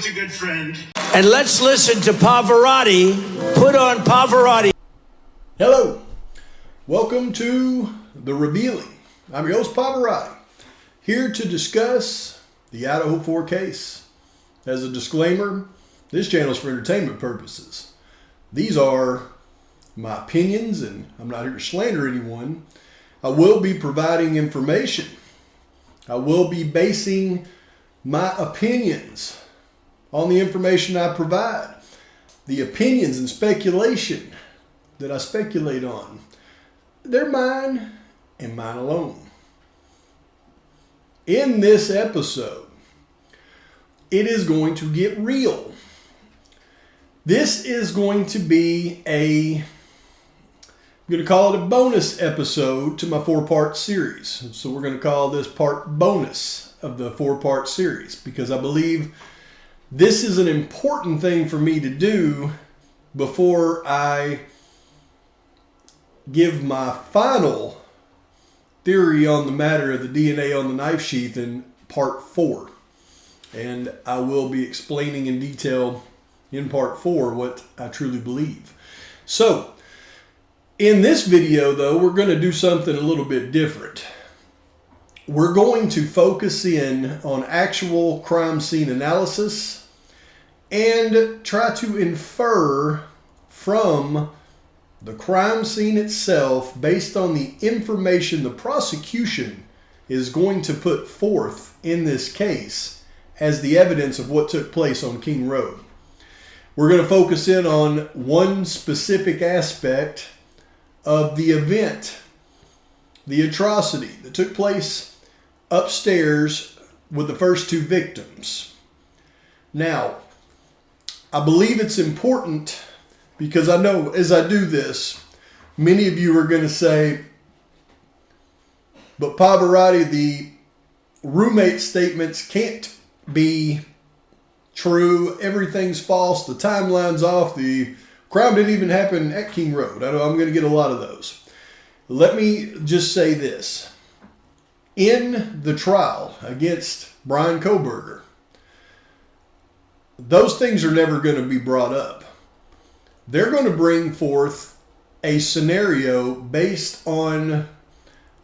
always a good friend. And let's listen to Pavarotti. Put on Pavarotti. Hello. Welcome to The Revealing. I'm your host, Pavarotti, here to discuss the Idaho 4 case. As a disclaimer, this channel is for entertainment purposes. These are my opinions, and I'm not here to slander anyone. I will be providing information. I will be basing my opinions on the information I provide. The opinions and speculation that I speculate on, they're mine and mine alone. In this episode, it is going to get real. This is going to be I'm going to call it a bonus episode to my 4-part series. So we're going to call this part bonus of the 4-part series because I believe this is an important thing for me to do before I give my final theory on the matter of the DNA on the knife sheath in part 4. And I will be explaining in detail in part 4 what I truly believe. So, in this video though, we're going to do something a little bit different. We're going to focus in on actual crime scene analysis and try to infer from the crime scene itself based on the information the prosecution is going to put forth in this case as the evidence of what took place on King Road. We're going to focus in on one specific aspect of the event, the atrocity that took place upstairs with the first 2 victims. Now, I believe it's important because I know as I do this, many of you are going to say, but Pavarotti, the roommate statements can't be true. Everything's false. The timeline's off. The crime didn't even happen at King Road. I know I'm going to get a lot of those. Let me just say this. In the trial against Bryan Kohberger, those things are never going to be brought up. They're going to bring forth a scenario based on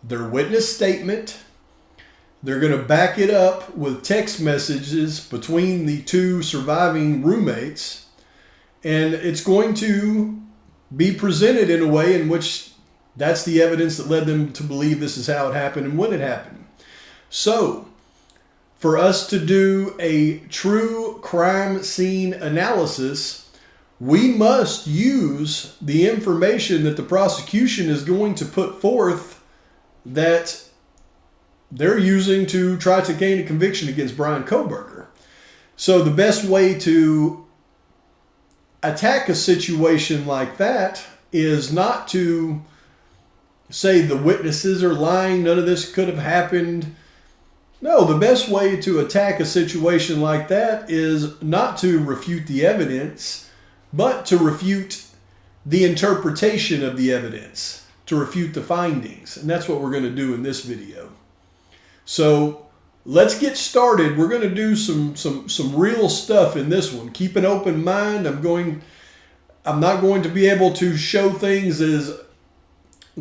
their witness statement. They're going to back it up with text messages between the 2 surviving roommates. And it's going to be presented in a way in which that's the evidence that led them to believe this is how it happened and when it happened. So, for us to do a true crime scene analysis, we must use the information that the prosecution is going to put forth that they're using to try to gain a conviction against Bryan Kohberger. So the best way to attack a situation like that is not to say the witnesses are lying, none of this could have happened. No, the best way to attack a situation like that is not to refute the evidence, but to refute the interpretation of the evidence, to refute the findings. And that's what we're going to do in this video. So let's get started. We're going to do some real stuff in this one. Keep an open mind. I'm not going to be able to show things as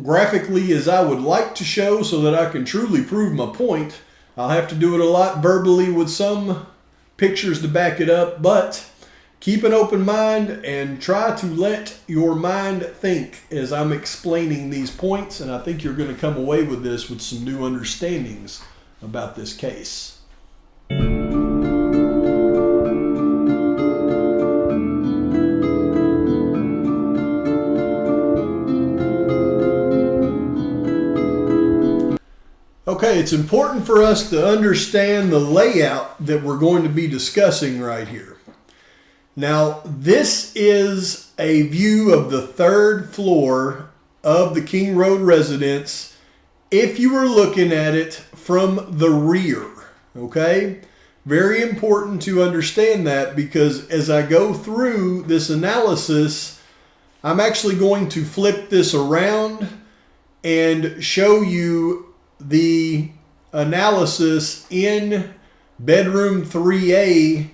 graphically as I would like to show so that I can truly prove my point. I'll have to do it a lot verbally with some pictures to back it up, but keep an open mind and try to let your mind think as I'm explaining these points, and I think you're going to come away with this with some new understandings about this case. Okay, it's important for us to understand the layout that we're going to be discussing right here. Now, this is a view of the 3rd floor of the King Road residence if you were looking at it from the rear, okay? Very important to understand that because as I go through this analysis, I'm actually going to flip this around and show you the analysis in bedroom 3A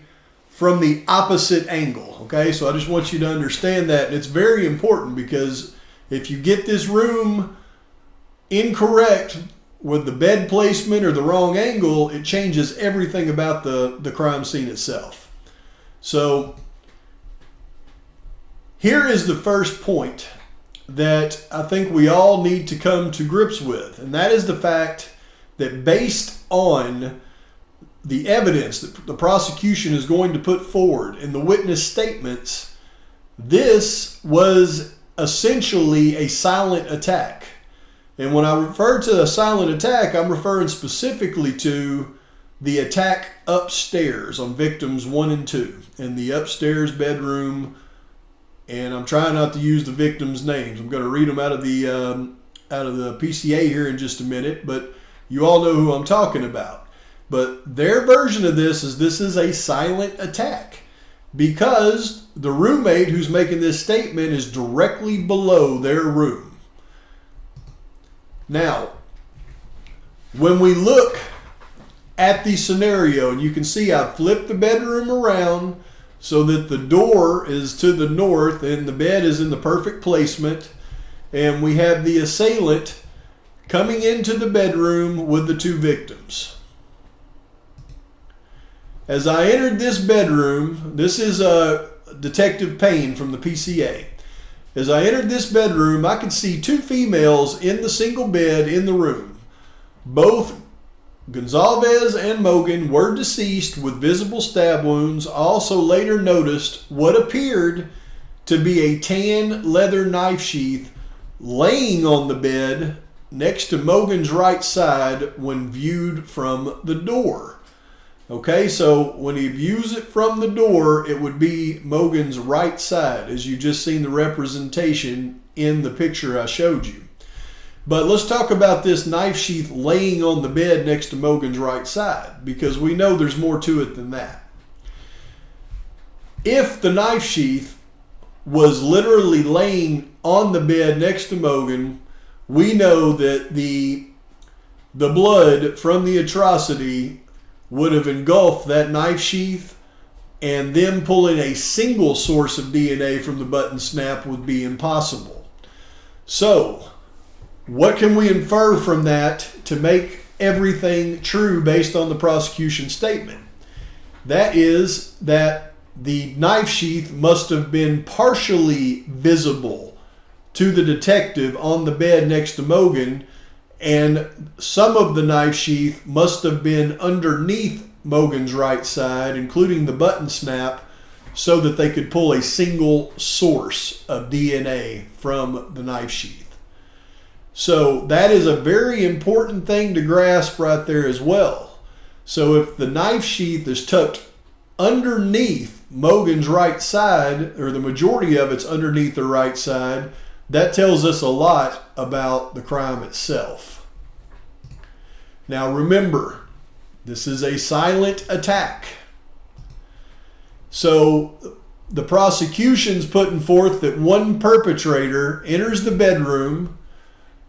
from the opposite angle. Okay, so I just want you to understand that. And it's very important, because if you get this room incorrect with the bed placement or the wrong angle, it changes everything about the crime scene itself. So here is the first point that I think we all need to come to grips with, and that is the fact that based on the evidence that the prosecution is going to put forward in the witness statements, this was essentially a silent attack. And when I refer to a silent attack, I'm referring specifically to the attack upstairs on victims 1 and 2 in the upstairs bedroom. And I'm trying not to use the victims' names. I'm going to read them out of the PCA here in just a minute, but you all know who I'm talking about. But their version of this is a silent attack, because the roommate who's making this statement is directly below their room. Now, when we look at the scenario, and you can see I've flipped the bedroom around so that the door is to the north and the bed is in the perfect placement, and we have the assailant coming into the bedroom with the 2 victims. As I entered this bedroom, this is Detective Payne from the PCA. As I entered this bedroom, I could see 2 females in the single bed in the room. Both Gonzalez and Mogan were deceased with visible stab wounds. I also later noticed what appeared to be a tan leather knife sheath laying on the bed next to Mogan's right side when viewed from the door. Okay, so when he views it from the door, it would be Mogan's right side, as you just seen the representation in the picture I showed you. But let's talk about this knife sheath laying on the bed next to Mogan's right side, because we know there's more to it than that. If the knife sheath was literally laying on the bed next to Mogan, we know that the blood from the atrocity would have engulfed that knife sheath, and them pulling a single source of DNA from the button snap would be impossible. So, what can we infer from that to make everything true based on the prosecution statement? That is that the knife sheath must have been partially visible to the detective on the bed next to Mogan, and some of the knife sheath must have been underneath Mogan's right side, including the button snap, so that they could pull a single source of DNA from the knife sheath. So that is a very important thing to grasp right there as well. So if the knife sheath is tucked underneath Mogan's right side, or the majority of it's underneath the right side, that tells us a lot about the crime itself. Now remember, this is a silent attack. So the prosecution's putting forth that one perpetrator enters the bedroom,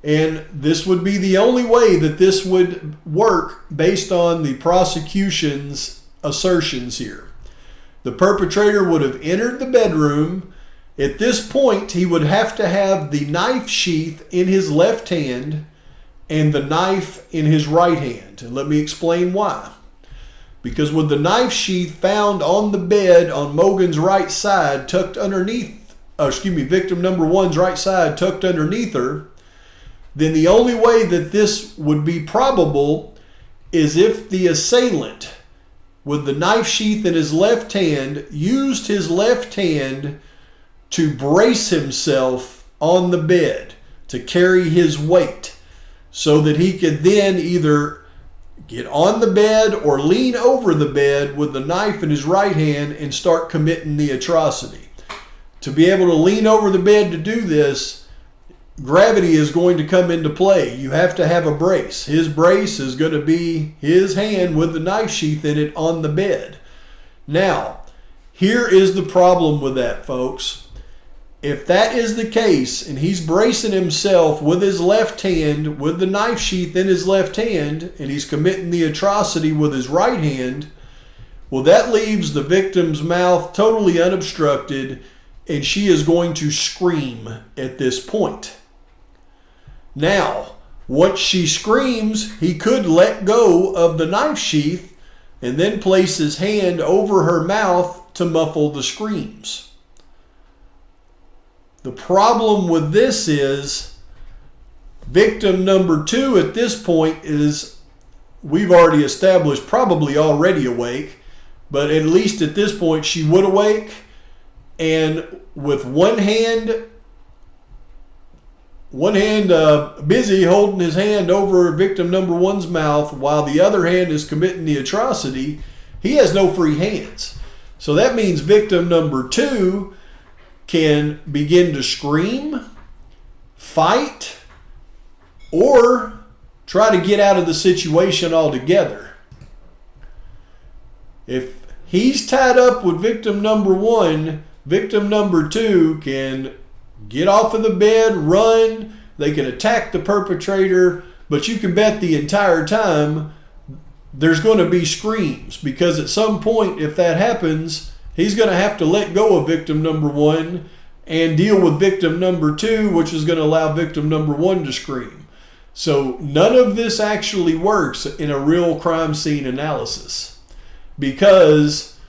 and this would be the only way that this would work based on the prosecution's assertions here. The perpetrator would have entered the bedroom. At this point, he would have to have the knife sheath in his left hand and the knife in his right hand. And let me explain why. Because with the knife sheath found on the bed on Mogan's right side, tucked underneath, victim number 1's right side, tucked underneath her, then the only way that this would be probable is if the assailant, with the knife sheath in his left hand, used his left hand to brace himself on the bed, to carry his weight, so that he could then either get on the bed or lean over the bed with the knife in his right hand and start committing the atrocity. To be able to lean over the bed to do this, gravity is going to come into play. You have to have a brace. His brace is going to be his hand with the knife sheath in it on the bed. Now, here is the problem with that, folks. If that is the case, and he's bracing himself with his left hand, with the knife sheath in his left hand, and he's committing the atrocity with his right hand, Well, that leaves the victim's mouth totally unobstructed, and she is going to scream at this point. Now, once she screams, he could let go of the knife sheath and then place his hand over her mouth to muffle the screams. The problem with this is victim number 2 at this point is, we've already established, probably already awake, but at least at this point she would awake, and with one hand busy holding his hand over victim number 1's mouth while the other hand is committing the atrocity, he has no free hands. So that means victim number 2 can begin to scream, fight, or try to get out of the situation altogether. If he's tied up with victim number 1, victim number 2 can get off of the bed, run, they can attack the perpetrator, but you can bet the entire time there's going to be screams, because at some point, if that happens, he's going to have to let go of victim number 1 and deal with victim number 2, which is going to allow victim number 1 to scream. So none of this actually works in a real crime scene analysis, because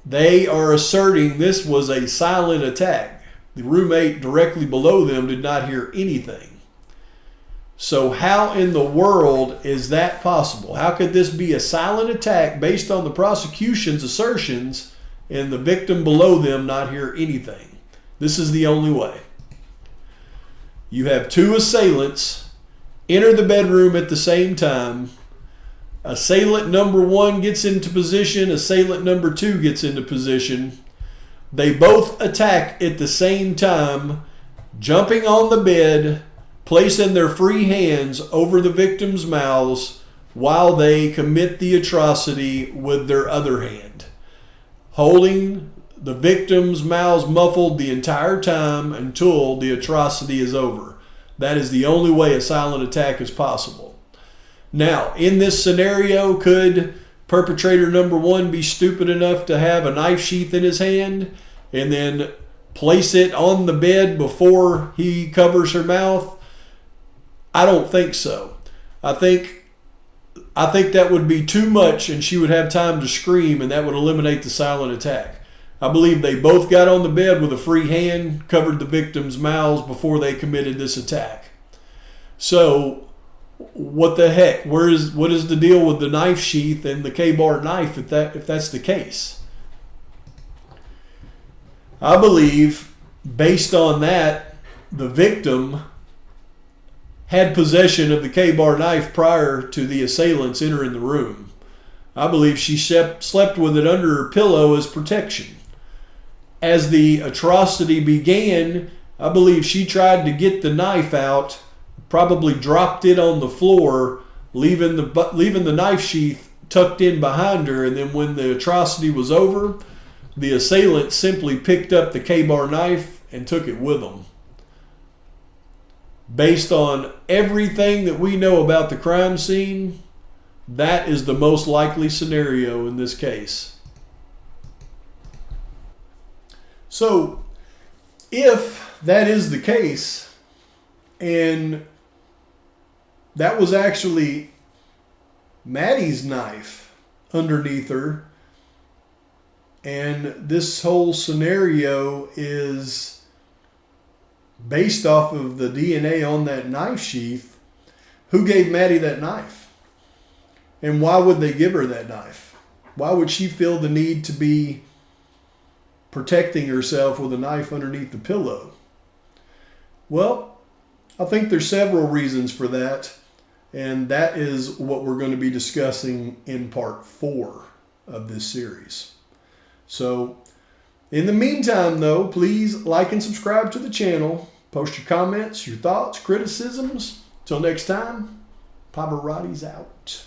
they are asserting this was a silent attack. The roommate directly below them did not hear anything. So how in the world is that possible? How could this be a silent attack based on the prosecution's assertions and the victim below them not hear anything? This is the only way. You have 2 assailants enter the bedroom at the same time. Assailant number 1 gets into position. Assailant number 2 gets into position. They both attack at the same time, jumping on the bed, placing their free hands over the victim's mouths while they commit the atrocity with their other hand, holding the victim's mouths muffled the entire time until the atrocity is over. That is the only way a silent attack is possible. Now, in this scenario, could perpetrator number 1 be stupid enough to have a knife sheath in his hand and then place it on the bed before he covers her mouth? I don't think so. I think that would be too much, and she would have time to scream, and that would eliminate the silent attack. I believe they both got on the bed with a free hand, covered the victim's mouths before they committed this attack. So what the heck? What is the deal with the knife sheath and the K-bar knife if that's the case? I believe, based on that, the victim had possession of the K-bar knife prior to the assailants entering the room. I believe she slept with it under her pillow as protection. As the atrocity began, I believe she tried to get the knife out, probably dropped it on the floor, leaving the knife sheath tucked in behind her, and then when the atrocity was over, the assailant simply picked up the K-bar knife and took it with them. Based on everything that we know about the crime scene, that is the most likely scenario in this case. So, if that is the case, and that was actually Maddie's knife underneath her, and this whole scenario is based off of the DNA on that knife sheath, who gave Maddie that knife? And why would they give her that knife? Why would she feel the need to be protecting herself with a knife underneath the pillow? Well, I think there's several reasons for that, and that is what we're going to be discussing in part 4 of this series. So, in the meantime, though, please like and subscribe to the channel. Post your comments, your thoughts, criticisms. Till next time, Pavarotti's out.